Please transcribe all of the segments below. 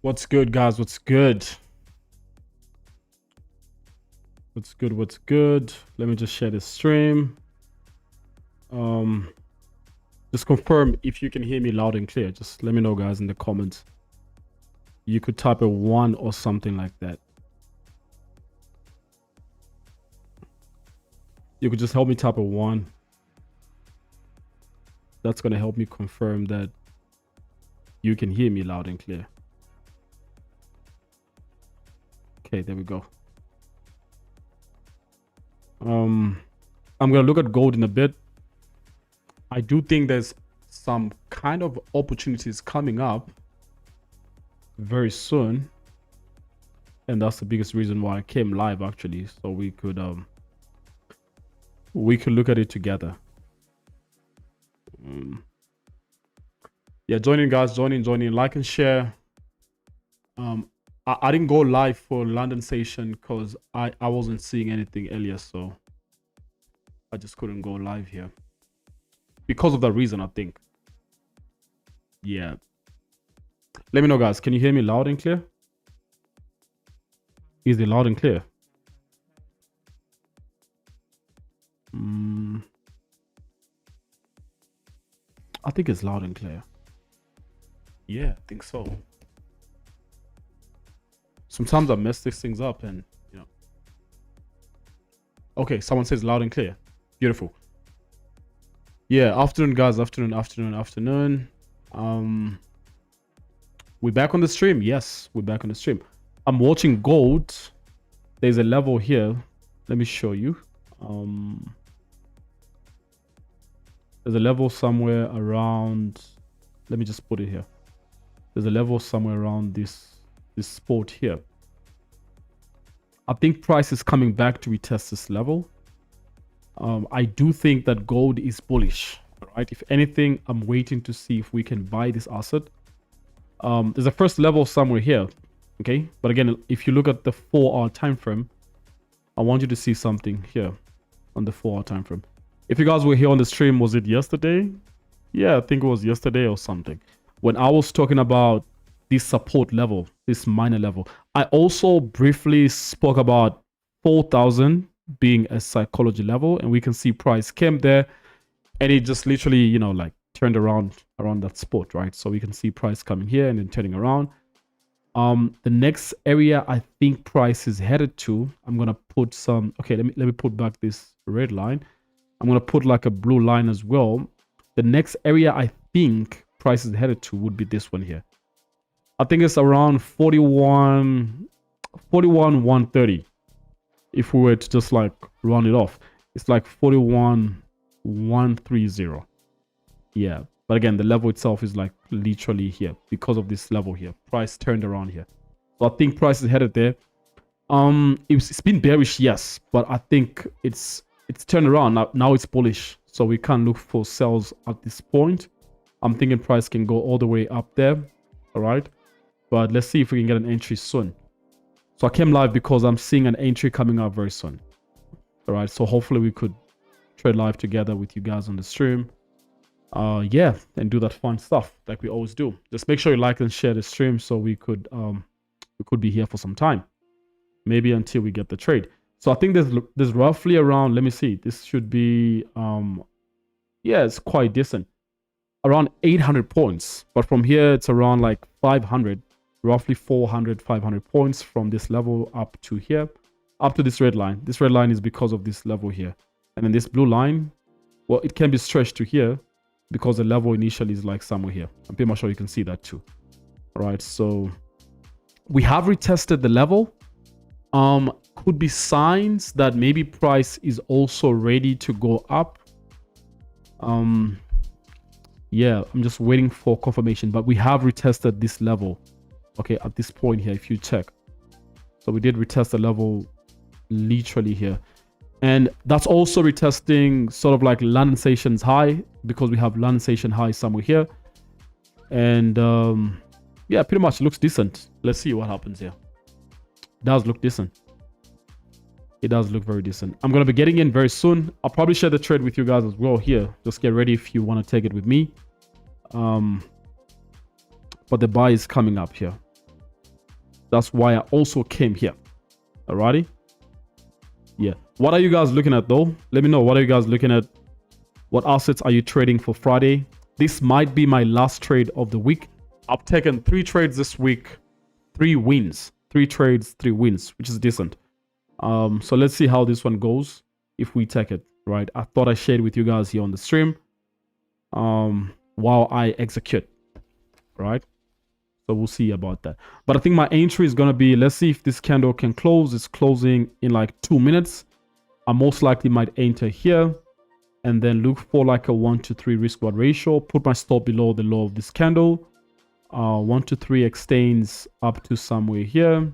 What's good, guys? What's good? What's good? What's good? Let me just share this stream. Just confirm if you can hear me loud and clear. Just let me know, guys, in the comments. You could type a 1 or something like that. You could just help me type a 1. That's going to help me confirm that you can hear me loud and clear. Okay, there we go. I'm going to look at gold in a bit. I do think there's some kind of opportunities coming up very soon. And that's the biggest reason why I came live, actually. So we could look at it together. Yeah, join in, guys. Join in. Like and share. I didn't go live for London session because I wasn't seeing anything earlier, so I just couldn't go live here because of that reason, I think. Yeah. Let me know, guys. Can you hear me loud and clear? Is it loud and clear? I think it's loud and clear. Yeah, I think so. Sometimes I mess these things up and, you know. Okay, someone says loud and clear. Beautiful. Yeah, afternoon, guys. Afternoon. We're back on the stream. Yes, we're back on the stream. I'm watching gold. There's a level here. Let me show you. There's a level somewhere around. Let me just put it here. There's a level somewhere around this spot here. I think price is coming back to retest this level. I do think that gold is bullish. Right? If anything, I'm waiting to see if we can buy this asset. There's a first level somewhere here. Okay, but again, if you look at the 4-hour time frame, I want you to see something here on the 4-hour time frame. If you guys were here on the stream, was it yesterday? Yeah, I think it was yesterday or something. When I was talking about this support level, this minor level, I also briefly spoke about 4,000 being a psychology level, and we can see price came there and it just literally, you know, like turned around that spot, right? So we can see price coming here and then turning around. The next area I think price is headed to, I'm gonna put some, okay, let me put back this red line. I'm gonna put like a blue line as well. The next area I think price is headed to would be this one here. I think it's around 41,130. If we were to just like round it off, it's like 41,130. Yeah, but again, the level itself is like literally here because of this level here. Price turned around here, so I think price is headed there. It's been bearish, yes, but I think it's turned around now. It's bullish, so we can't look for sells at this point. I'm thinking price can go all the way up there. All right, but let's see if we can get an entry soon. So I came live because I'm seeing an entry coming up very soon. All right, so hopefully we could trade live together with you guys on the stream. Yeah, and do that fun stuff like we always do. Just make sure you like and share the stream so we could be here for some time, maybe until we get the trade. So I think there's roughly around, let me see, this should be yeah, it's quite decent, around 800 points, but from here it's around like 500, roughly 400 500 points from this level up to here, up to this red line. This red line is because of this level here, and then this blue line, well, it can be stretched to here because the level initially is like somewhere here. I'm pretty much sure you can see that too. All right, so we have retested the level. Could be signs that maybe price is also ready to go up. Yeah, I'm just waiting for confirmation, but we have retested this level. Okay, at this point here, if you check, so we did retest the level literally here, and that's also retesting sort of like London session's high, because we have London session high somewhere here. And yeah, pretty much looks decent. Let's see what happens here. It does look decent. It does look very decent. I'm going to be getting in very soon. I'll probably share the trade with you guys as well here. Just get ready if you want to take it with me. But the buy is coming up here. That's why I also came here. Alrighty. Yeah. What are you guys looking at though? Let me know. What are you guys looking at? What assets are you trading for Friday? This might be my last trade of the week. I've taken 3 trades this week, 3 wins, 3 trades, 3 wins, which is decent. So let's see how this one goes if we take it, right? I thought I shared with you guys here on the stream while I execute, right? So we'll see about that. But I think my entry is going to be, let's see if this candle can close. It's closing in like 2 minutes. I most likely might enter here and then look for like a 1-to-3 risk reward ratio. Put my stop below the low of this candle. 1-to-3 extends up to somewhere here.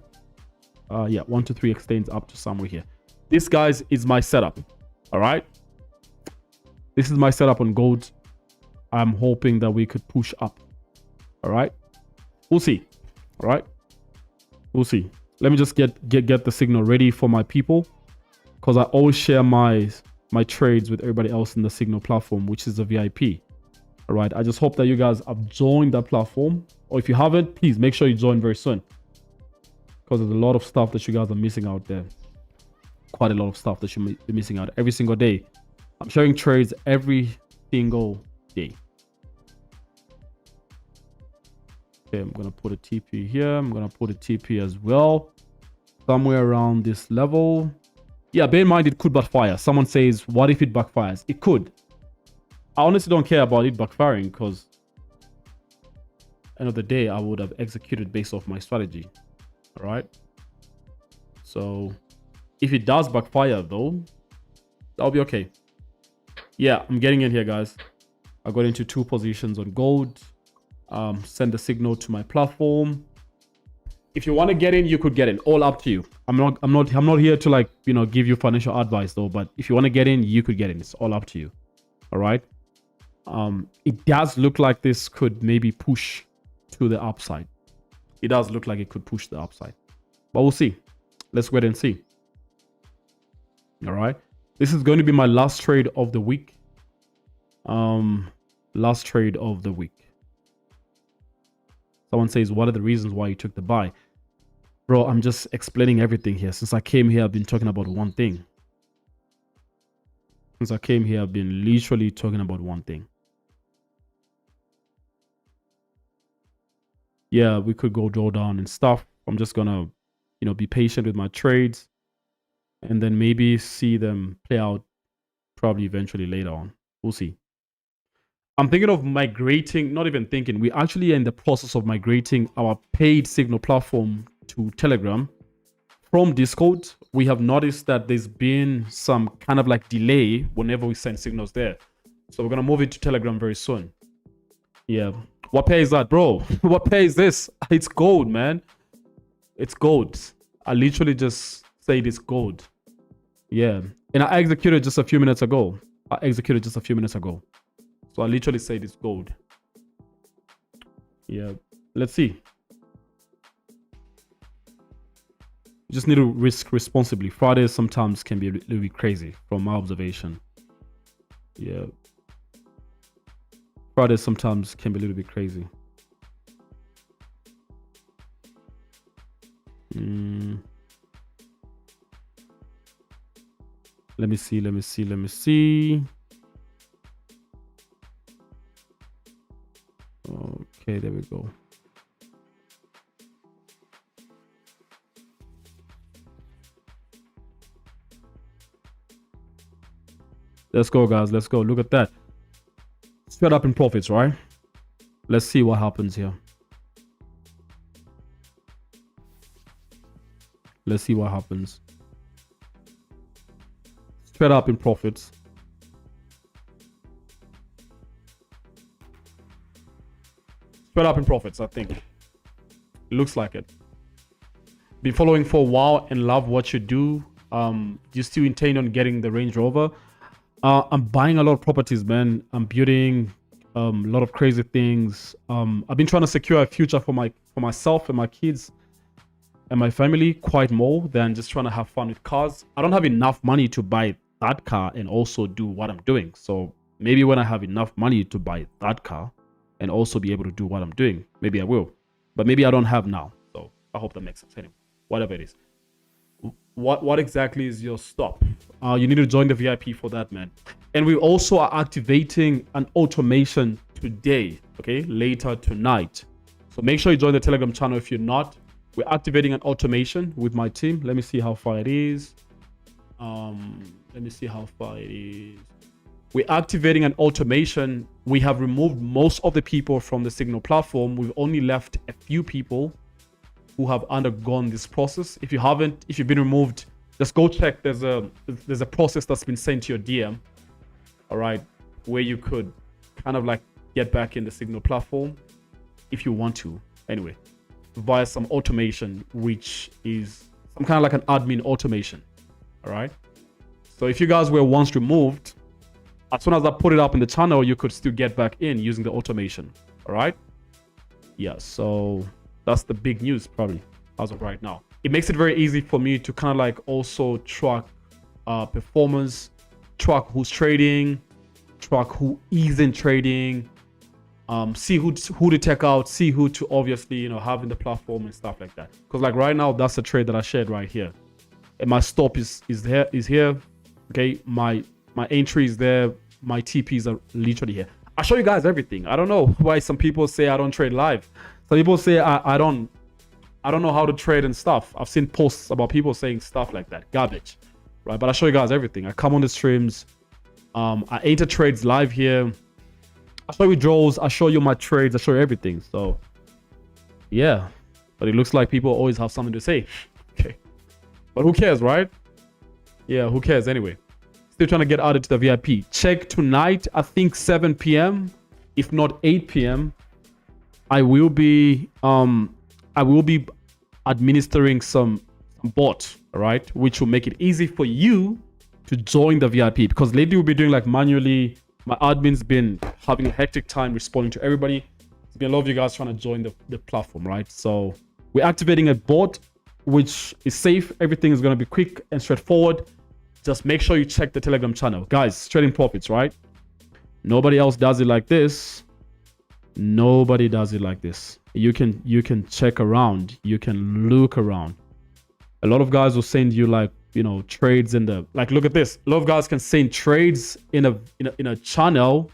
Yeah, 1-to-3 extends up to somewhere here. This, guys, is my setup. All right. This is my setup on gold. I'm hoping that we could push up. All right. We'll see. All right. We'll see. Let me just get the signal ready for my people, because I always share my trades with everybody else in the Signal platform, which is the VIP. All right. I just hope that you guys have joined that platform, or if you haven't, please make sure you join very soon, because there's a lot of stuff that you guys are missing out there. Quite a lot of stuff that you be missing out every single day. I'm sharing trades every single day. Okay, I'm going to put a TP here. I'm going to put a TP as well. Somewhere around this level. Yeah, bear in mind it could backfire. Someone says, what if it backfires? It could. I honestly don't care about it backfiring, because end of the day, I would have executed based off my strategy. All right. So if it does backfire though, that'll be okay. Yeah, I'm getting in here, guys. I got into 2 positions on gold. Send the signal to my platform. If you want to get in, you could get in. All up to you. I'm not here to, like, you know, give you financial advice though, but if you want to get in, you could get in. It's all up to you. All right. It does look like this could maybe push to the upside. It does look like it could push the upside, but we'll see. Let's wait and see. All right. This is going to be my last trade of the week. Last trade of the week. Someone says, what are the reasons why you took the buy? Bro, I'm just explaining everything here. Since I came here, I've been talking about one thing. Since I came here, I've been literally talking about one thing. Yeah, we could go draw down and stuff. I'm just going to, you know, be patient with my trades and then maybe see them play out probably eventually later on. We'll see. I'm thinking of migrating, not even thinking, we actually are in the process of migrating our paid Signal platform to Telegram from Discord. We have noticed that there's been some kind of like delay whenever we send signals there. So we're going to move it to Telegram very soon. Yeah. What pair is that, bro? What pair is this? It's gold, man. It's gold. I literally just said it's gold. Yeah. And I executed just a few minutes ago. So I literally said it's gold. Yeah. Let's see. You just need to risk responsibly. Fridays sometimes can be a little bit crazy from my observation. Yeah. Fridays sometimes can be a little bit crazy. Let me see. Okay, there we go. Let's go, guys. Let's go. Look at that. Straight up in profits, right? Let's see what happens here. Let's see what happens. Straight up in profits. Straight up in profits, I think. It looks like it. Been following for a while and love what you do. Do you still intend on getting the Range Rover? I'm buying a lot of properties, man. I'm building a lot of crazy things. I've been trying to secure a future for myself and my kids and my family quite more than just trying to have fun with cars. I don't have enough money to buy that car and also do what I'm doing. So maybe when I have enough money to buy that car and also be able to do what I'm doing, maybe I will. But maybe I don't have now. So I hope that makes sense. Anyway, whatever it is. What exactly is your stop? You need to join the VIP for that, man. And we also are activating an automation today, okay, later tonight. So make sure you join the Telegram channel if you're not. We're activating an automation with my team. Let me see how far it is. Let me see how far it is. We're activating an automation. We have removed most of the people from the Signal platform. We've only left a few people who have undergone this process. If you haven't, if you've been removed, just go check. There's a process that's been sent to your DM, all right, where you could kind of like get back in the Signal platform if you want to. Anyway, via some automation, which is some kind of like an admin automation, all right. So if you guys were once removed, as soon as I put it up in the channel, you could still get back in using the automation, all right. Yeah, so that's the big news probably as of right now. It makes it very easy for me to kind of like also track performance, track who's trading, track who isn't trading, see who to take out, see who to obviously, you know, have in the platform and stuff like that. Because like right now, that's the trade that I shared right here. And my stop is here. Okay, my entry is there. My TPs are literally here. I show you guys everything. I don't know why some people say I don't trade live. Some people say I don't know how to trade and stuff. I've seen posts about people saying stuff like that. Garbage, right? But I show you guys everything. I come on the streams. I enter trades live here. I show you draws. I show you my trades. I show you everything. So, yeah. But it looks like people always have something to say. Okay. But who cares, right? Yeah, who cares anyway? Still trying to get added to the VIP. Check tonight, I think 7 p.m. If not 8 p.m. I will be administering some bot, all right, which will make it easy for you to join the VIP, because lately we'll be doing like manually. My admin's been having a hectic time responding to everybody. There's been a lot of you guys trying to join the platform, right? So we're activating a bot which is safe. Everything is going to be quick and straightforward. Just make sure you check the Telegram channel, guys. Trading profits, right? Nobody else does it like this. Nobody does it like this. You can check around. You can look around. A lot of guys will send you like, you know, trades in the, like, look at this. A lot of guys can send trades in a channel,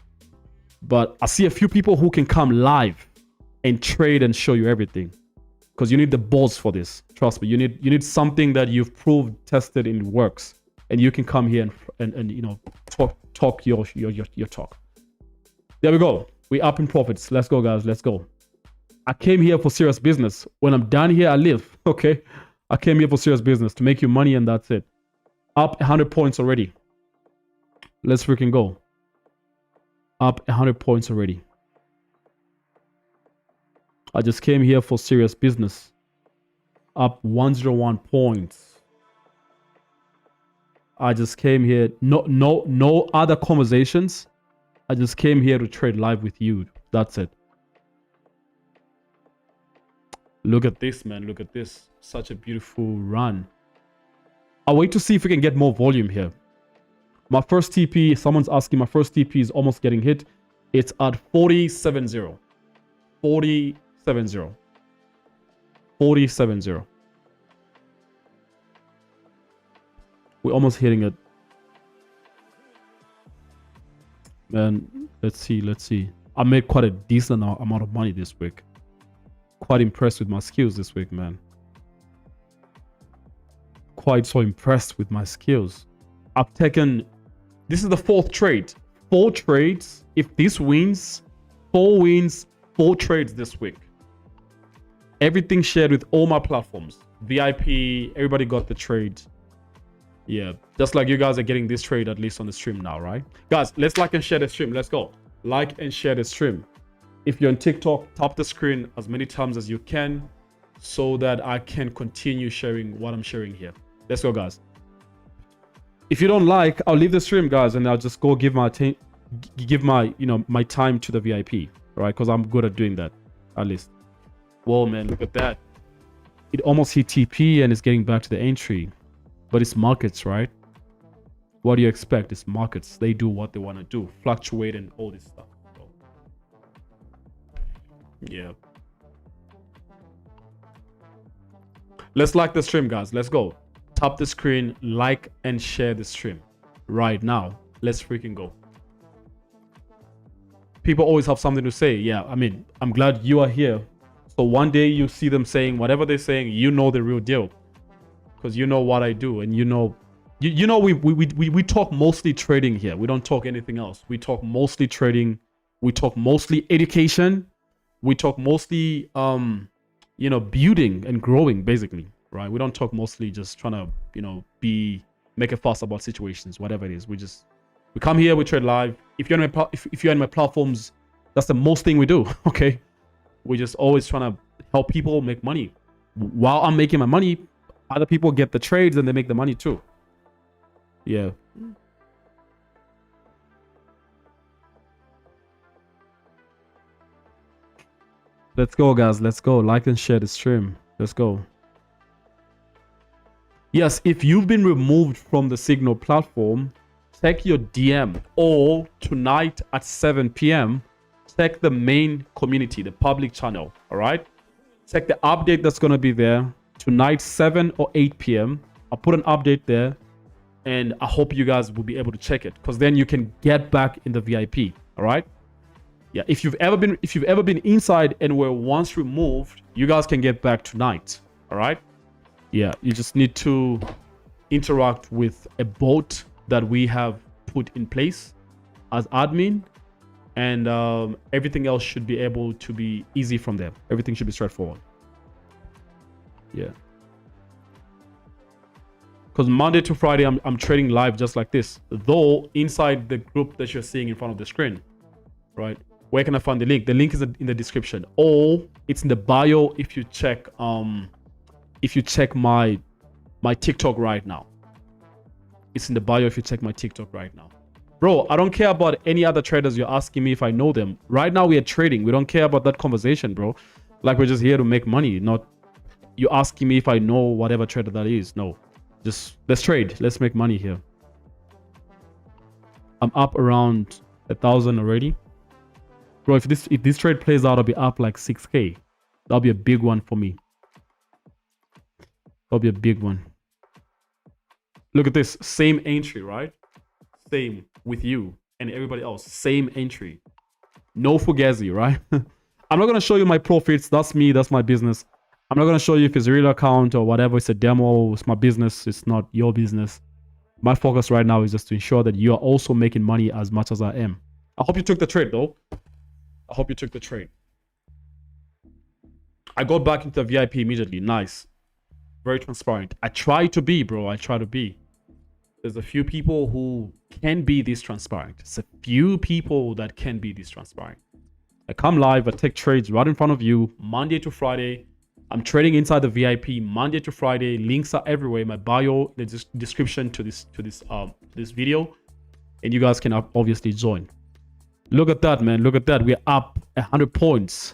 but I see a few people who can come live and trade and show you everything, because you need the balls for this. Trust me, you need something that you've proved, tested, and it works, and you can come here and you know, talk your talk. There we go. We up in profits. Let's go, guys. Let's go. I came here for serious business. When I'm done here, I live. Okay. I came here for serious business to make you money, and that's it. Up 100 points already. Let's freaking go. Up 100 points already. I just came here for serious business. Up 101 points. I just came here. No other conversations. I just came here to trade live with you. That's it. Look at this, man. Look at this. Such a beautiful run. I'll wait to see if we can get more volume here. My first TP, someone's asking, my first TP is almost getting hit. It's at 40.70. 40.70. 40.70. We're almost hitting it. Man, let's see. I made quite a decent amount of money this week. Quite impressed with my skills this week, man. Quite so impressed with my skills. I've taken, this is the fourth trade. 4 trades. If this wins, 4 wins, 4 trades this week. Everything shared with all my platforms. VIP, everybody got the trade. Yeah, just like you guys are getting this trade at least on the stream now, right? Guys, let's like and share the stream. Let's go. Like and share the stream. If you're on TikTok, tap the screen as many times as you can so that I can continue sharing what I'm sharing here. Let's go, guys. If you don't like, I'll leave the stream, guys, and I'll just go give my my time to the VIP, right? Because I'm good at doing that, at least. Whoa, man, look at that. It almost hit TP and it's getting back to the entry. But it's markets, right? What do you expect? It's markets. They do what they want to do. Fluctuate and all this stuff. So, yeah. Let's like the stream, guys. Let's go. Tap the screen, like and share the stream right now. Let's freaking go. People always have something to say. Yeah, I mean, I'm glad you are here. So one day you see them saying whatever they're saying, you know the real deal, because you know what I do, and you know we talk mostly trading here. We don't talk anything else. We talk mostly trading. We talk mostly education. We talk mostly you know, building and growing, basically, right? We don't talk mostly just trying to, you know, make a fuss about situations, whatever it is. We come here, we trade live. If you're in my platforms, that's the most thing we do. Okay, we're just always trying to help people make money. While I'm making my money, other people get the trades and they make the money too. Yeah. Let's go, guys. Let's go. Like and share the stream. Let's go. Yes, if you've been removed from the Signal platform, check your DM, or tonight at 7 p.m., check the main community, the public channel. All right. Check the update that's going to be there tonight, 7 or 8 p.m. I'll put an update there, and I hope you guys will be able to check it, because then you can get back in the VIP. All right. Yeah, if you've ever been inside and were once removed, you guys can get back tonight. All right. Yeah, you just need to interact with a bot that we have put in place as admin, and everything else should be able to be easy from there. Everything should be straightforward. Yeah. Because Monday to Friday, I'm trading live just like this, though inside the group that you're seeing in front of the screen, right? Where can I find the link? The link is in the description, or it's in the bio if you check my TikTok right now. It's in the bio if you check my TikTok right now. Bro, I don't care about any other traders. You're asking me if I know them. Right now we are trading. We don't care about that conversation, bro. Like, we're just here to make money, not you asking me if I know whatever trader that is. No, just let's trade. Let's make money here. I'm up around 1,000 already. Bro, if this trade plays out, I'll be up like 6K. That'll be a big one for me. That'll be a big one. Look at this. Same entry, right? Same with you and everybody else. Same entry. No fugazi, right? I'm not going to show you my profits. That's me. That's my business. I'm not going to show you if it's a real account or whatever. It's a demo. It's my business. It's not your business. My focus right now is just to ensure that you are also making money as much as I am. I hope you took the trade, though. I hope you took the trade. I got back into the VIP immediately. Nice. Very transparent. I try to be, bro. I try to be. There's a few people who can be this transparent. It's a few people that can be this transparent. I come live. I take trades right in front of you, Monday to Friday. I'm trading inside the VIP Monday to Friday. Links are everywhere. My bio, the description to this video, and you guys can obviously join. Look at that, man. Look at that. We're up 100 points,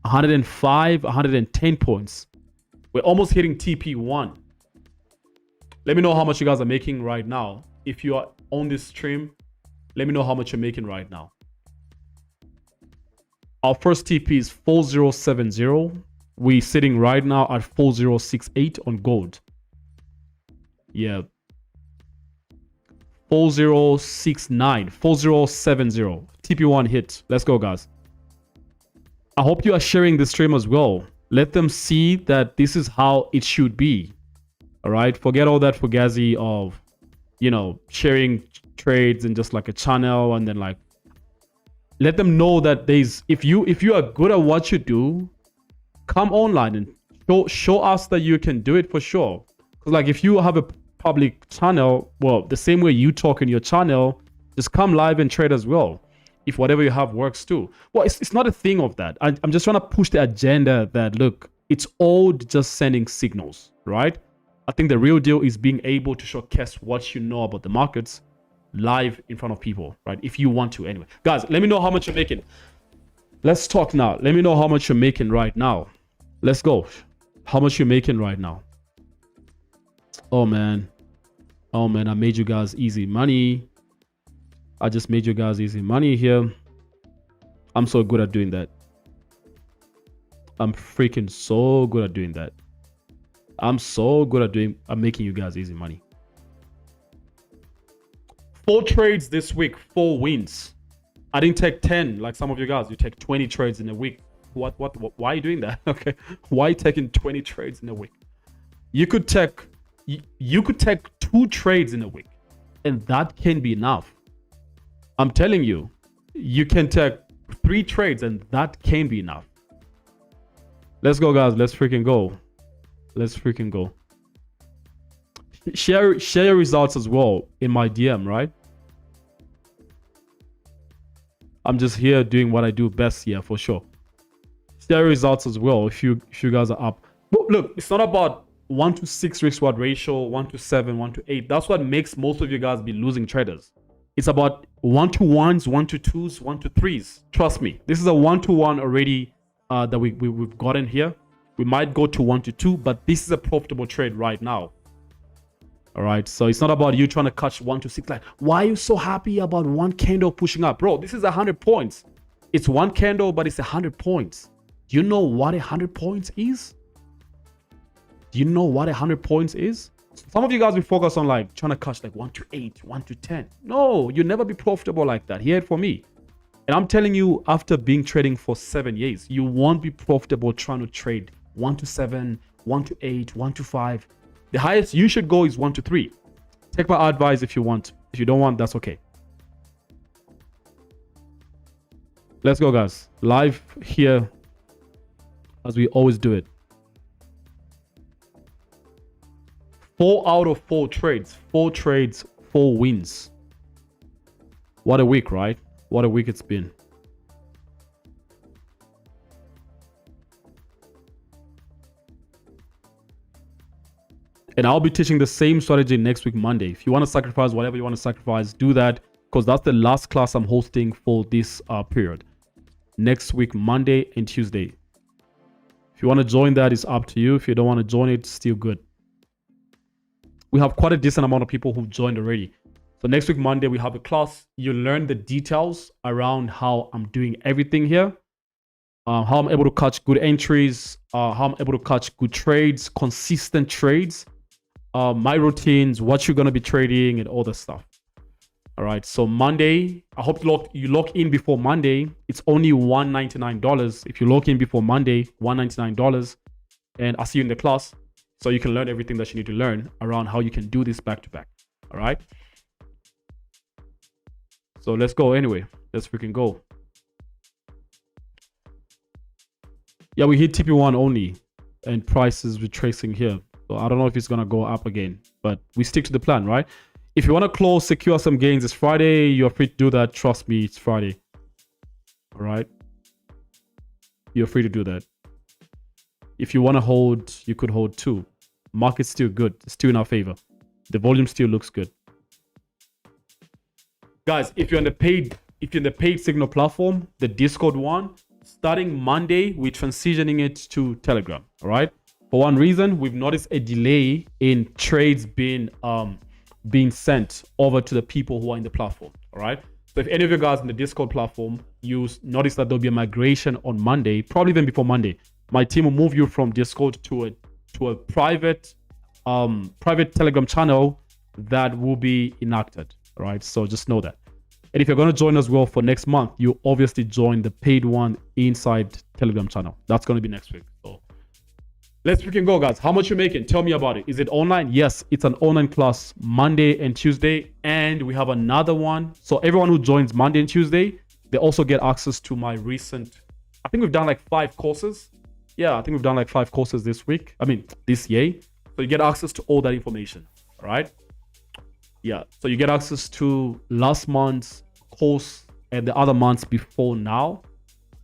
105, 110 points. We're almost hitting TP1. Let me know how much you guys are making right now. If you are on this stream, let me know how much you're making right now. Our first TP is 4070. We're sitting right now at 4068 on gold. Yeah. 4069, 4070. TP1 hit. Let's go, guys. I hope you are sharing the stream as well. Let them see that this is how it should be. All right. Forget all that fugazi of, you know, sharing trades and just like a channel, and then like let them know that there's if you are good at what you do, come online and show us that you can do it for sure. Because like if you have a public channel, well, the same way you talk in your channel, just come live and trade as well. If whatever you have works too. Well, it's not a thing of that. I'm just trying to push the agenda that, look, it's all just sending signals, right? I think the real deal is being able to showcase what you know about the markets live in front of people, right? If you want to, anyway. Guys, let me know how much you're making. Let's talk now. Let me know how much you're making right now. Let's go. How much you're making right now. Oh, man. Oh, man, I made you guys easy money. I just made you guys easy money here. I'm so good at doing that. I'm freaking so good at doing that. I'm so good at I'm making you guys easy money. 4 trades this week, 4 wins. I didn't take 10 like some of you guys. You take 20 trades in a week. What why are you doing that? Okay. Why are you taking 20 trades in a week? You could take 2 trades in a week, and that can be enough. I'm telling you, you can take 3 trades and that can be enough. Let's go, guys. Let's freaking go. Let's freaking go. Share your results as well in my DM, right? I'm just here doing what I do best here for sure. Share your results as well if you guys are up. But look, it's not about 1-to-6 risk reward ratio, 1-to-7, 1-to-8. That's what makes most of you guys be losing traders. It's about 1-to-1s, 1-to-2s, 1-to-3s. Trust me, this is a 1-to-1 already that we've gotten here. We might go to 1-to-2, but this is a profitable trade right now. All right, so it's not about you trying to catch 1-to-6. Like, why are you so happy about one candle pushing up? Bro, this is 100 points. It's one candle, but it's 100 points. Do you know what 100 points is? Do you know what 100 points is? Some of you guys will focus on like trying to catch like 1-to-8, 1-to-10. No, you'll never be profitable like that. Hear it for me. And I'm telling you, after being trading for 7 years, you won't be profitable trying to trade 1-to-7, 1-to-8, 1-to-5. The highest you should go is 1-to-3. Take my advice if you want. If you don't want, that's okay. Let's go, guys. Live here as we always do it. 4 out of 4 trades. 4 trades, 4 wins. What a week, right? What a week it's been. And I'll be teaching the same strategy next week, Monday. If you want to sacrifice whatever you want to sacrifice, do that, because that's the last class I'm hosting for this period. Next week, Monday and Tuesday. If you want to join that, it's up to you. If you don't want to join it, still good. We have quite a decent amount of people who've joined already. So next week, Monday, we have a class. You learn the details around how I'm doing everything here. How I'm able to catch good entries. How I'm able to catch good trades, consistent trades. My routines, what you're going to be trading, and all that stuff. All right. So Monday, I hope you lock in before Monday. It's only $199. If you lock in before Monday, $199. And I'll see you in the class. So you can learn everything that you need to learn around how you can do this back to back. All right. So let's go anyway. Let's freaking go. Yeah, we hit TP1 only and prices retracing here. So I don't know if it's going to go up again, but we stick to the plan, right? If you want to close, secure some gains, it's Friday. You're free to do that. Trust me, it's Friday. All right. You're free to do that. If you want to hold, you could hold too. Market's still good. It's still in our favor. The volume still looks good. Guys, if you're in the paid Signal platform, the Discord one, starting Monday, we're transitioning it to Telegram. All right. For one reason, we've noticed a delay in trades being sent over to the people who are in the platform. All right. So if any of you guys in the Discord platform, you notice that there'll be a migration on Monday, probably even before Monday, my team will move you from Discord to a private Telegram channel that will be enacted. All right. So just know that. And if you're going to join as well for next month, you obviously join the paid one inside Telegram channel. That's going to be next week. So let's freaking go, guys. How much you making? Tell me about it. Is it online? Yes, it's an online class Monday and Tuesday. And we have another one. So everyone who joins Monday and Tuesday, they also get access to my recent, I think we've done like 5 courses. Yeah, I think we've done like 5 courses this year. So you get access to all that information. All right. Yeah. So you get access to last month's course and the other months before now.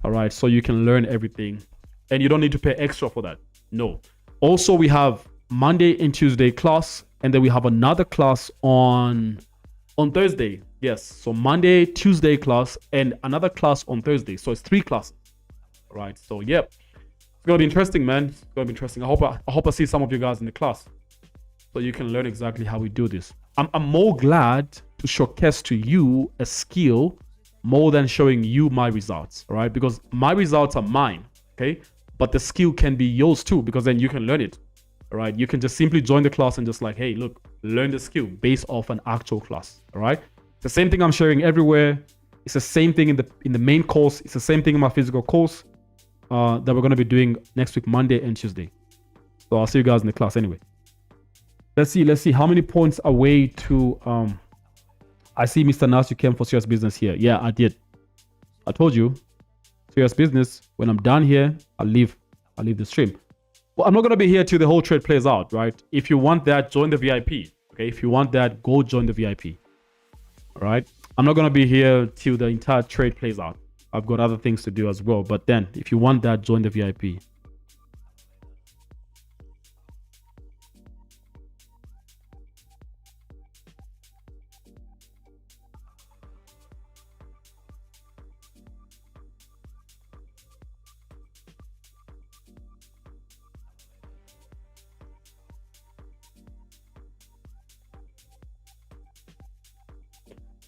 All right. So you can learn everything and you don't need to pay extra for that. No. Also, we have Monday and Tuesday class, and then we have another class on Thursday. Yes. So Monday, Tuesday class, and another class on Thursday. So it's 3 classes. All right. So yep. It's gonna be interesting, man. It's gonna be interesting. I hope I see some of you guys in the class, so you can learn exactly how we do this. I'm more glad to showcase to you a skill more than showing you my results, all right? Because my results are mine, okay? But the skill can be yours too, because then you can learn it, All right. You can just simply join the class and just like, hey, look, learn the skill based off an actual class. All right. It's the same thing I'm sharing everywhere. It's the same thing in the main course. It's the same thing in my physical course that we're going to be doing next week, Monday and Tuesday. So I'll see you guys in the class anyway. Let's see how many points away to I see Mr. Nas, you came for serious business here. Yeah, I did. I told you, serious business. When I'm done here, I'll leave the stream. Well, I'm not gonna be here till the whole trade plays out, right? If you want that, join the VIP. Okay, if you want that, go join the VIP. All right. I'm not gonna be here till the entire trade plays out. I've got other things to do as well. But then, if you want that, join the VIP.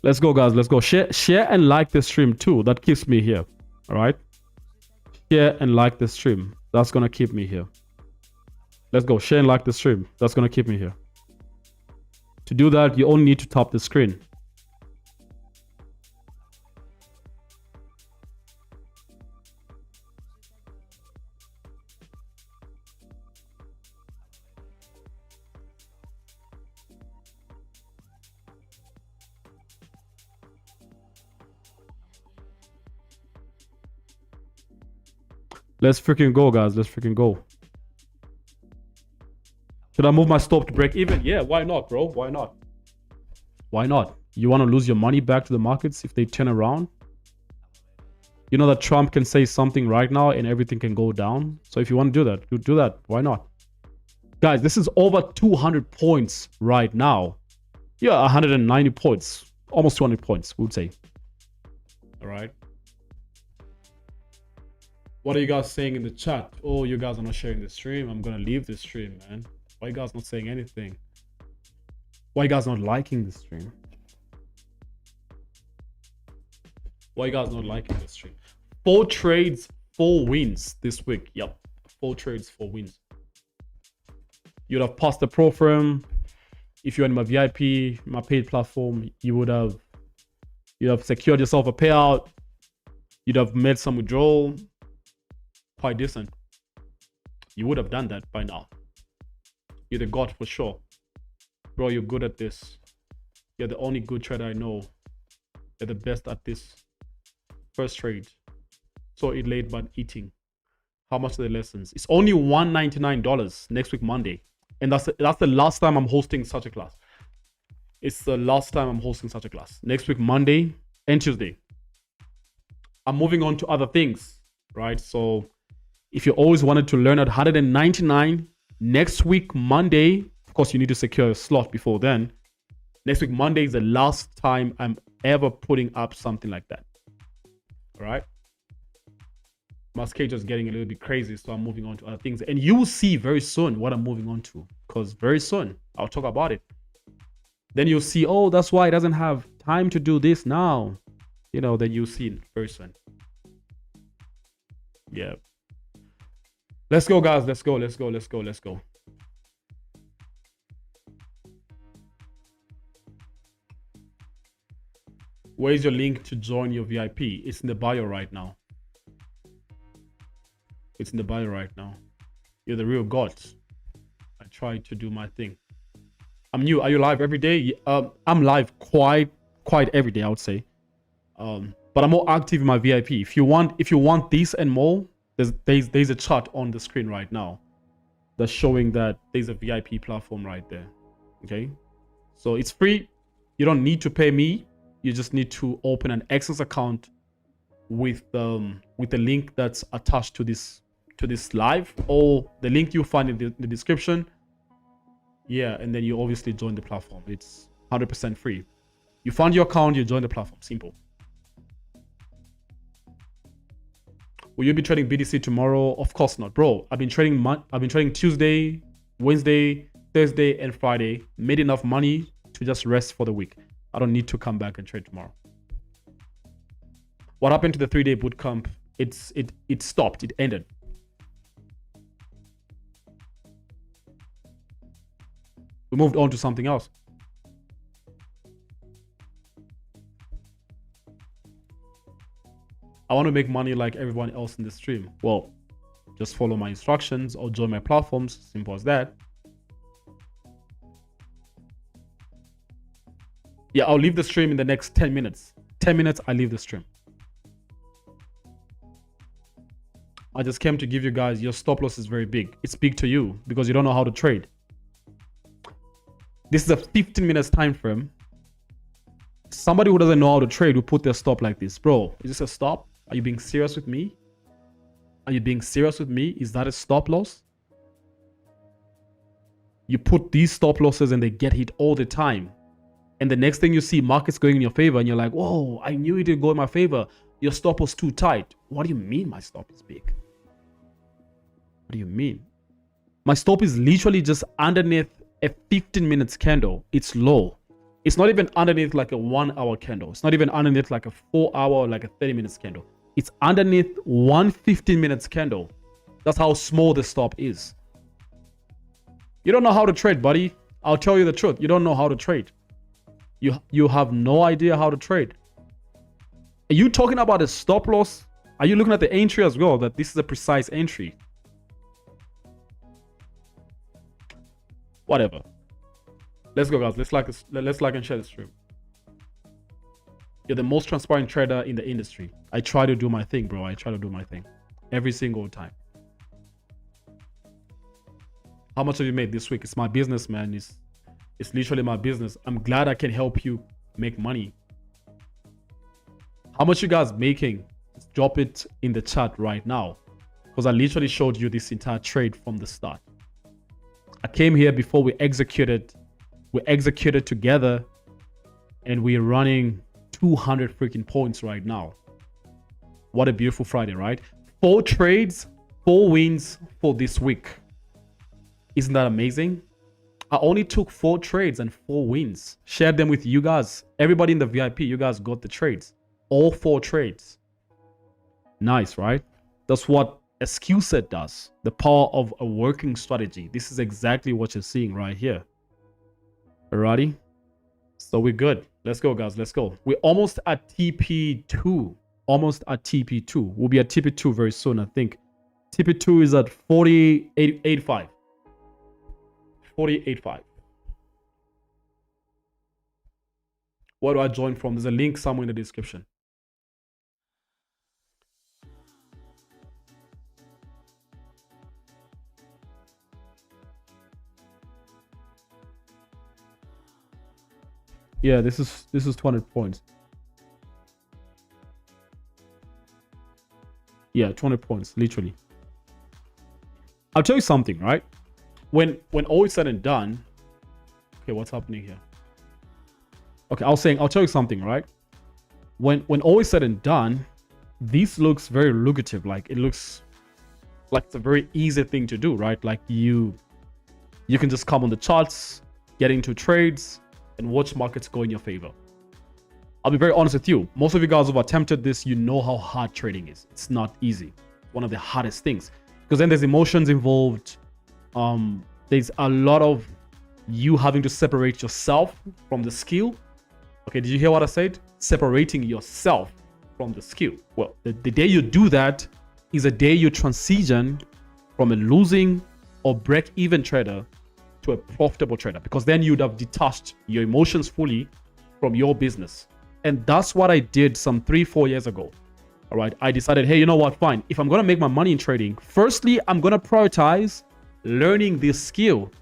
Let's go, guys. Let's go. Share and like the stream too. That keeps me here. All right. Share and like the stream. That's gonna keep me here. Let's go. Share and like the stream. That's gonna keep me here. To do that, you only need to tap the screen. Let's freaking go, guys. Let's freaking go. Should I move my stop to break even? Yeah, why not, bro? Why not? Why not? You want to lose your money back to the markets if they turn around? You know that Trump can say something right now and everything can go down. So if you want to do that, do that. Why not? Guys, this is over 200 points right now. Yeah, 190 points. Almost 200 points, we would say. All right. What are you guys saying in the chat? Oh, you guys are not sharing the stream. I'm going to leave the stream, man. Why you guys not saying anything? Why you guys not liking the stream? Why you guys not liking the stream? 4 trades, 4 wins this week. Yep. 4 trades, 4 wins. You'd have passed the pro firm. If you're in my VIP, my paid platform, you'd have secured yourself a payout. You'd have made some withdrawal. Quite decent. You would have done that by now. You're the god for sure. Bro, you're good at this. You're the only good trader I know. You're the best at this. First trade. So it late but eating. How much are the lessons? It's only $199 next week, Monday. And that's the last time I'm hosting such a class. It's the last time I'm hosting such a class. Next week, Monday and Tuesday. I'm moving on to other things, right? So if you always wanted to learn at 199, next week, Monday, of course, you need to secure a slot before then. Next week, Monday is the last time I'm ever putting up something like that. All right. My schedule is getting a little bit crazy, so I'm moving on to other things. And you will see very soon what I'm moving on to, because very soon I'll talk about it. Then you'll see, oh, that's why it doesn't have time to do this now. You know, then you'll see it very soon. Yeah. Let's go, guys. Let's go. Let's go. Let's go. Let's go. Where's your link to join your VIP? It's in the bio right now. It's in the bio right now. You're the real god. I try to do my thing. I'm new. Are you live every day? I'm live quite every day, I would say. But I'm more active in my VIP. If you want this and more, there's a chart on the screen right now that's showing that there's a VIP platform right there. Okay, so it's free. You don't need to pay me. You just need to open an Access account with the link that's attached to this live, or the link you find in the description. Yeah, and then you obviously join the platform. It's 100% free. You found your account, you join the platform. Simple. Will you be trading BTC tomorrow? Of course not, bro. I've been trading Tuesday, Wednesday, Thursday, and Friday. Made enough money to just rest for the week. I don't need to come back and trade tomorrow. What happened to the 3-day bootcamp? It stopped. It ended. We moved on to something else. I want to make money like everyone else in the stream. Well, just follow my instructions or join my platforms. Simple as that. Yeah, I'll leave the stream in the next 10 minutes. 10 minutes, I leave the stream. I just came to give you guys, your stop loss is very big. It's big to you because you don't know how to trade. This is a 15 minutes time frame. Somebody who doesn't know how to trade will put their stop like this. Bro, is this a stop? Are you being serious with me? Are you being serious with me? Is that a stop loss? You put these stop losses and they get hit all the time. And the next thing you see, markets going in your favor and you're like, whoa, I knew it didn't go in my favor. Your stop was too tight. What do you mean my stop is big? What do you mean? My stop is literally just underneath a 15 minutes candle. It's low. It's not even underneath like a 1 hour candle. It's not even underneath like a 4 hour or like a 30 minutes candle. It's underneath one 15 minutes candle. That's how small the stop is. You don't know how to trade, buddy. I'll tell you the truth. You don't know how to trade. You have no idea how to trade. Are you talking about a stop loss? Are you looking at the entry as well? That this is a precise entry? Whatever. Let's go, guys. Let's like and share the stream. You're the most transparent trader in the industry. I try to do my thing, bro. I try to do my thing every single time. How much have you made this week? It's my business, man. It's literally my business. I'm glad I can help you make money. How much you guys making? Drop it in the chat right now, because I literally showed you this entire trade from the start. I came here before we executed. We executed together, and we're running 200 freaking points right now. What a beautiful Friday, right? 4 trades, 4 wins for this week. Isn't that amazing? I only took 4 trades and 4 wins. Shared them with you guys. Everybody in the VIP, you guys got the trades. All 4 trades. Nice, right? That's what a skill set does. The power of a working strategy. This is exactly what you're seeing right here. Alrighty. So we're good. Let's go, guys. Let's go. We're almost at TP2. Almost at TP2. We'll be at TP2 very soon, I think. TP2 is at 48.85. 48.85. Where do I join from? There's a link somewhere in the description. Yeah, this is 200 points. Yeah, 200 points, literally. I'll tell you something, right? When all is said and done, okay, what's happening here? Okay, I'll tell you something, right? When all is said and done, this looks very lucrative. Like it looks like it's a very easy thing to do, right? Like you can just come on the charts, get into trades, and watch markets go in your favor. I'll be very honest with you. Most of you guys who've attempted this, you know how hard trading is. It's not easy. One of the hardest things. Because then there's emotions involved. There's a lot of you having to separate yourself from the skill. Okay, did you hear what I said? Separating yourself from the skill. Well, the day you do that is a day you transition from a losing or break-even trader to a profitable trader, because then you'd have detached your emotions fully from your business. And that's what I did some 3-4 years ago. All right, I decided, hey, you know what? Fine. If I'm going to make my money in trading, firstly, I'm going to prioritize learning this skill.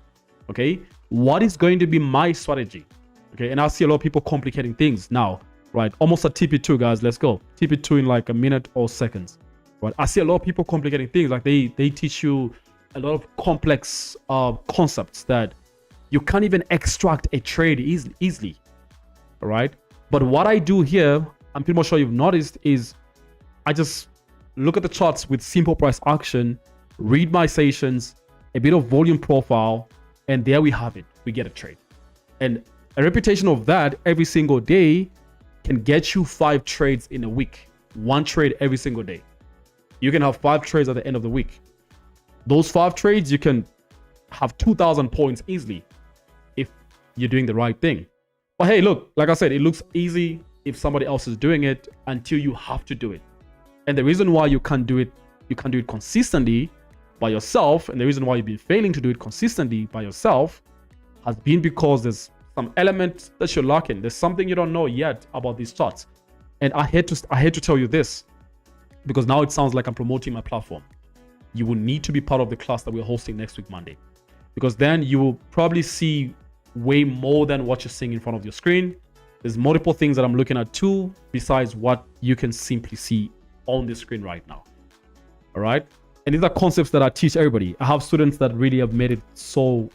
Okay, what is going to be my strategy? Okay, and I see a lot of people complicating things now, right? Almost at TP2, guys. Let's go. TP2 in like a minute or seconds. Right? I see a lot of people complicating things. Like they teach you a lot of complex concepts that you can't even extract a trade easily. All right. But what I do here, I'm pretty much sure you've noticed, is I just look at the charts with simple price action, read my sessions, a bit of volume profile, and there we have it. We get a trade. And a repetition of that every single day can get you 5 trades in a week. 1 trade every single day. You can have 5 trades at the end of the week. Those 5 trades, you can have 2,000 points easily. If you're doing the right thing. But hey, look, like I said, it looks easy if somebody else is doing it until you have to do it. And the reason why you can't do it consistently by yourself, and the reason why you've been failing to do it consistently by yourself has been because there's some element that you're lacking. There's something you don't know yet about these charts. And I hate to tell you this, because now it sounds like I'm promoting my platform. You will need to be part of the class that we're hosting next week, Monday, because then you will probably see way more than what you're seeing in front of your screen. There's multiple things that I'm looking at too, besides what you can simply see on the screen right now. All right. And these are concepts that I teach everybody. I have students that really have made it so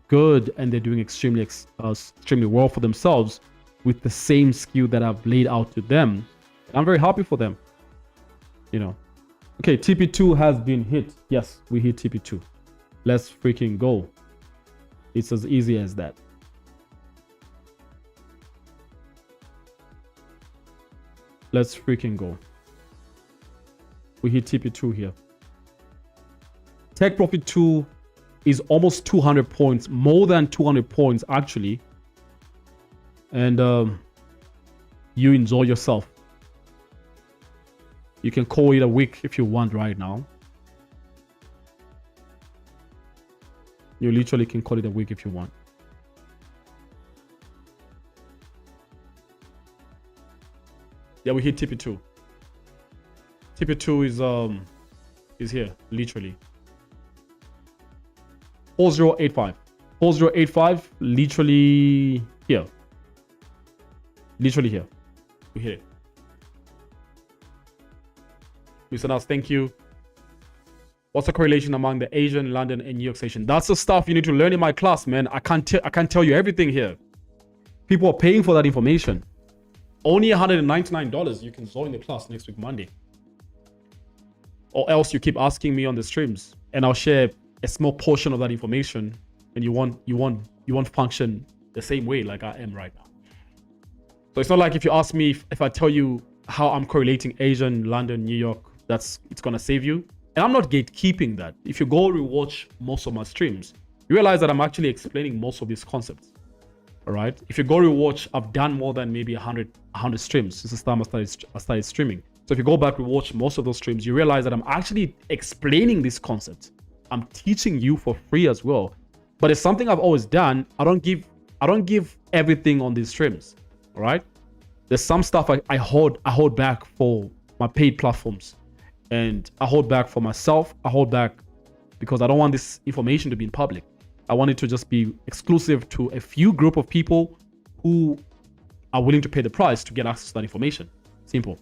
good, and they're doing extremely well for themselves with the same skill that I've laid out to them. I'm very happy for them. You know. Okay, TP2 has been hit. Yes, we hit TP2. Let's freaking go. It's as easy as that. Let's freaking go. We hit TP2 here. Take profit 2 is almost 200 points, more than 200 points actually. And you enjoy yourself. You can call it a week if you want right now. You literally can call it a week if you want. Yeah, we hit TP2. TP2 is here, literally. 4085. 4085, literally here. Literally here. We hit it. Mr. Nas, thank you. What's the correlation among the Asian, London, and New York station? That's the stuff you need to learn in my class, man. I can't tell you everything here. People are paying for that information. Only $199. You can join the class next week, Monday. Or else you keep asking me on the streams, and I'll share a small portion of that information, and you won't function the same way like I am right now. So it's not like if you ask me if I tell you how I'm correlating Asian, London, New York, it's gonna save you. And I'm not gatekeeping that. If you go rewatch most of my streams, you realize that I'm actually explaining most of these concepts. All right. If you go rewatch, I've done more than maybe 100 streams since the time I started streaming. So if you go back and watch most of those streams, you realize that I'm actually explaining these concepts. I'm teaching you for free as well. But it's something I've always done. I don't give everything on these streams. All right. There's some stuff I hold back for my paid platforms, and I hold back for myself. I hold back because I don't want this information to be in public. I want it to just be exclusive to a few group of people who are willing to pay the price to get access to that information. Simple.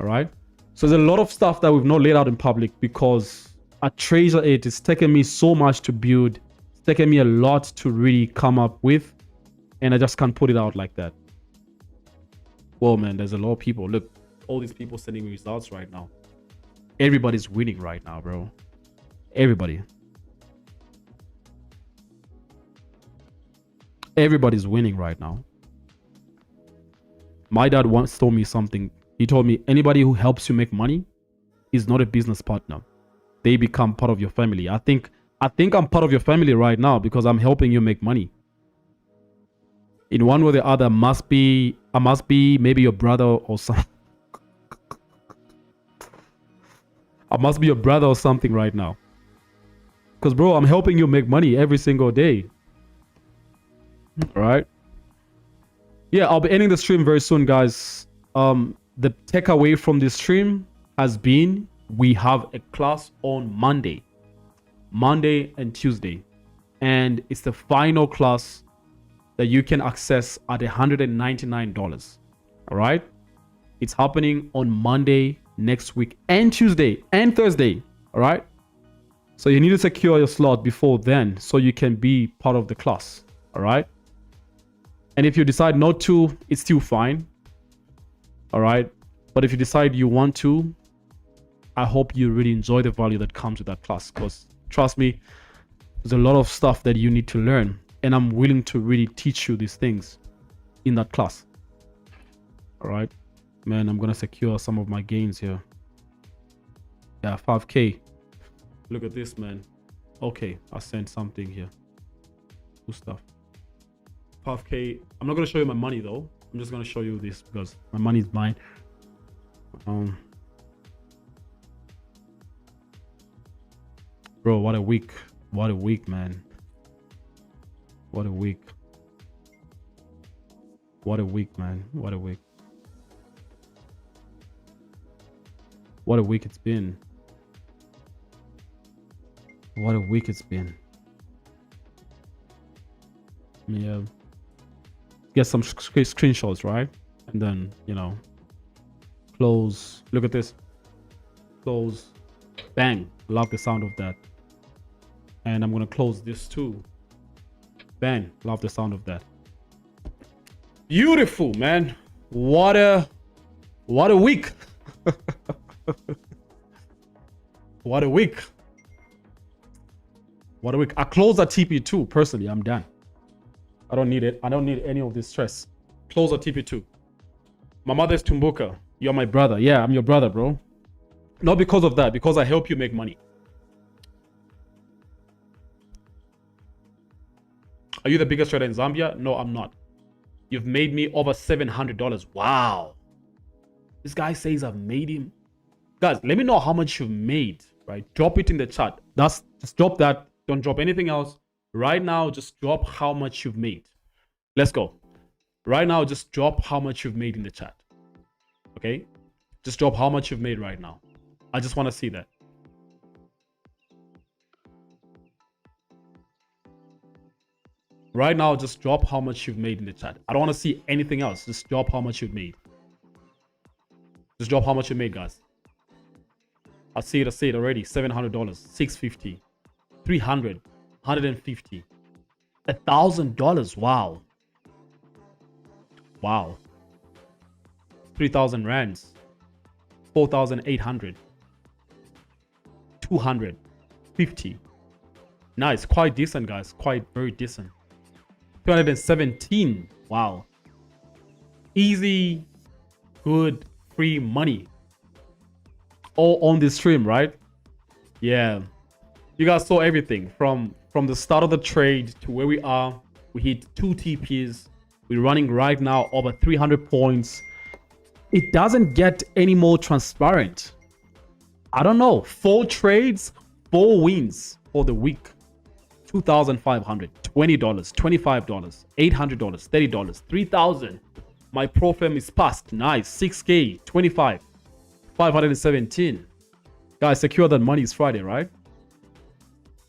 All right. So there's a lot of stuff that we've not laid out in public because I treasure it. It's taken me so much to build. It's taken me a lot to really come up with, and I just can't put it out like that. Well, man, there's a lot of people. Look, all these people sending me results right now. Everybody's winning right now, bro. Everybody. Everybody's winning right now. My dad once told me something. He told me anybody who helps you make money is not a business partner. They become part of your family. I think I'm part of your family right now because I'm helping you make money. In one way or the other, I must be maybe your brother or something. I must be your brother or something right now. Because, bro, I'm helping you make money every single day. All right. Yeah, I'll be ending the stream very soon, guys. The takeaway from this stream has been we have a class on Monday and Tuesday. And it's the final class that you can access at $199. All right. It's happening on Monday next week and Tuesday and Thursday. All right. So you need to secure your slot before then so you can be part of the class. All right. And if you decide not to, it's still fine. All right. But if you decide you want to, I hope you really enjoy the value that comes with that class, because trust me, there's a lot of stuff that you need to learn. And I'm willing to really teach you these things in that class. All right, man, I'm going to secure some of my gains here. Yeah, 5K. Look at this, man. Okay, I sent something here. Good stuff. 5K. I'm not gonna show you my money though. I'm just gonna show you this because my money is mine. Bro, what a week. What a week, man. What a week. What a week, man. What a week. What a week it's been. What a week it's been. Yeah. Get some screenshots, right? And then, you know, close. Look at this. Close. Bang. Love the sound of that. And I'm going to close this too. Bang. Love the sound of that. Beautiful, man. What a week. What a week. What a week. I closed that TP2. Personally, I'm done. I don't need it. I don't need any of this stress. Close that TP2. My mother's Tumbuka. You're my brother. Yeah, I'm your brother, bro. Not because of that. Because I help you make money. Are you the biggest trader in Zambia? No, I'm not. You've made me over $700. Wow. This guy says I've made him. Guys, let me know how much you've made, right? Drop it in the chat. Just drop that. Don't drop anything else. Right now, just drop how much you've made. Let's go. Right now, just drop how much you've made in the chat. Okay? Just drop how much you've made right now. I just want to see that. Right now, just drop how much you've made in the chat. I don't want to see anything else. Just drop how much you've made. Just drop how much you made, guys. I see it already. $700, $650, $300, $150, $1,000. Wow. Wow. 3,000 rands. 4,800. 250. Nice. Quite decent, guys. Quite very decent. 217. Wow. Easy, good, free money. All on this stream, right? Yeah. You guys saw everything from the start of the trade to where we are. We hit 2 TPs. We're running right now over 300 points. It doesn't get any more transparent. I don't know. 4 trades, 4 wins for the week. $2,500, $20, $25, $800, $30, $3,000. My pro firm is passed. Nice. 6K, 25, 517. Guys, secure that money. Is Friday, right?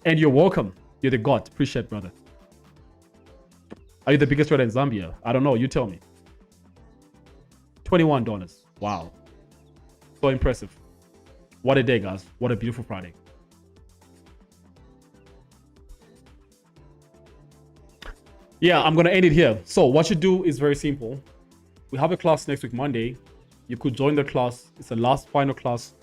And you're welcome. You're the god. Appreciate, brother. Are you the biggest trader in Zambia? I don't know. You tell me. $21. Wow. So impressive. What a day, guys. What a beautiful Friday. Yeah, I'm going to end it here. So what you do is very simple. We have a class next week, Monday. You could join the class. It's the last final class.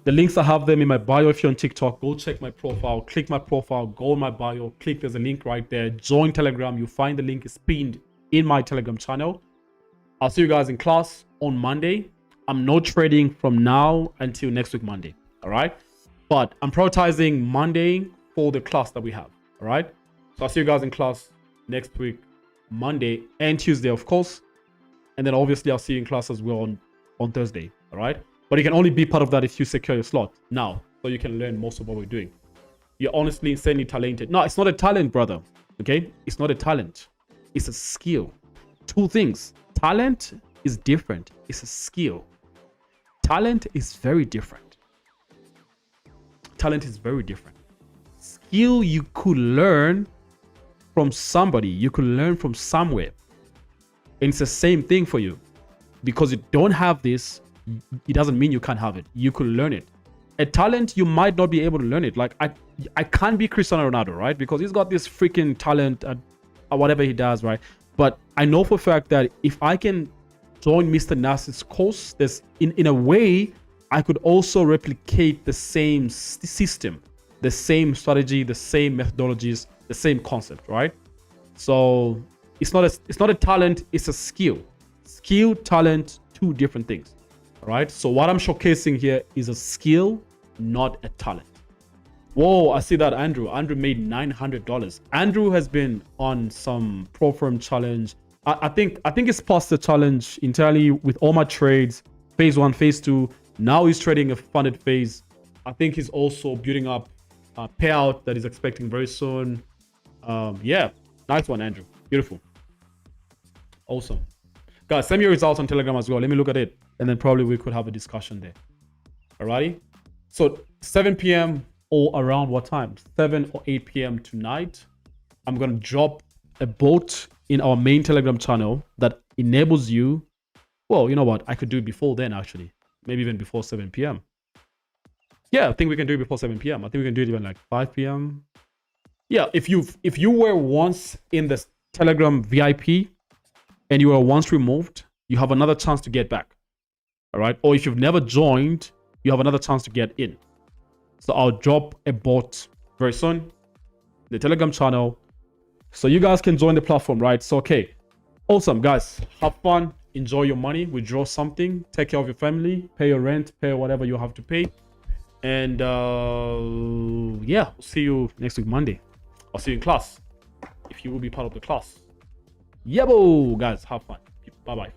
The links, I have them in my bio. If you're on TikTok, go check my profile. Click my profile. Go on my bio. Click. There's a link right there. Join Telegram. You find the link is pinned in my Telegram channel. I'll see you guys in class on Monday. I'm not trading from now until next week, Monday. All right. But I'm prioritizing Monday for the class that we have. All right. So I'll see you guys in class next week, Monday and Tuesday, of course. And then obviously I'll see you in class as well on Thursday. All right. But you can only be part of that if you secure your slot now, so you can learn most of what we're doing. You're honestly insanely talented. No, it's not a talent, brother. Okay. It's not a talent. It's a skill. 2 things. Talent is different. It's a skill. Talent is very different. Talent is very different. Skill you could learn from somebody. You could learn from somewhere. And it's the same thing for you. Because you don't have this, it doesn't mean you can't have it. You could learn it. A talent, you might not be able to learn it. Like I can't be Cristiano Ronaldo, right? Because he's got this freaking talent at whatever he does, right? But I know for a fact that if I can join Mr. Nas's course, there's in a way I could also replicate the same system, the same strategy, the same methodologies, the same concept, right? So it's not a talent, it's a skill. Skill, talent, 2 different things. All right. So what I'm showcasing here is a skill, not a talent. Whoa, I see that Andrew. Andrew made $900. Andrew has been on some pro firm challenge. I think it's past the challenge entirely with all my trades. Phase 1, phase 2. Now he's trading a funded phase. I think he's also building up a payout that he's expecting very soon. Yeah, nice one, Andrew. Beautiful. Awesome. Guys, send me your results on Telegram as well. Let me look at it. And then probably we could have a discussion there. Alrighty. So 7 p.m. or around what time? 7 or 8 p.m. tonight. I'm going to drop a bot in our main Telegram channel that enables you. Well, you know what? I could do it before then, actually. Maybe even before 7 p.m. Yeah, I think we can do it before 7 p.m. I think we can do it even like 5 p.m. Yeah, if you were once in the Telegram VIP and you were once removed, you have another chance to get back. All right. Or if you've never joined, you have another chance to get in. So I'll drop a bot very soon, the Telegram channel, so you guys can join the platform, right? So, okay. Awesome, guys. Have fun. Enjoy your money. Withdraw something. Take care of your family. Pay your rent. Pay whatever you have to pay. And yeah, see you next week, Monday. I'll see you in class if you will be part of the class. Yabo, guys. Have fun. Bye-bye.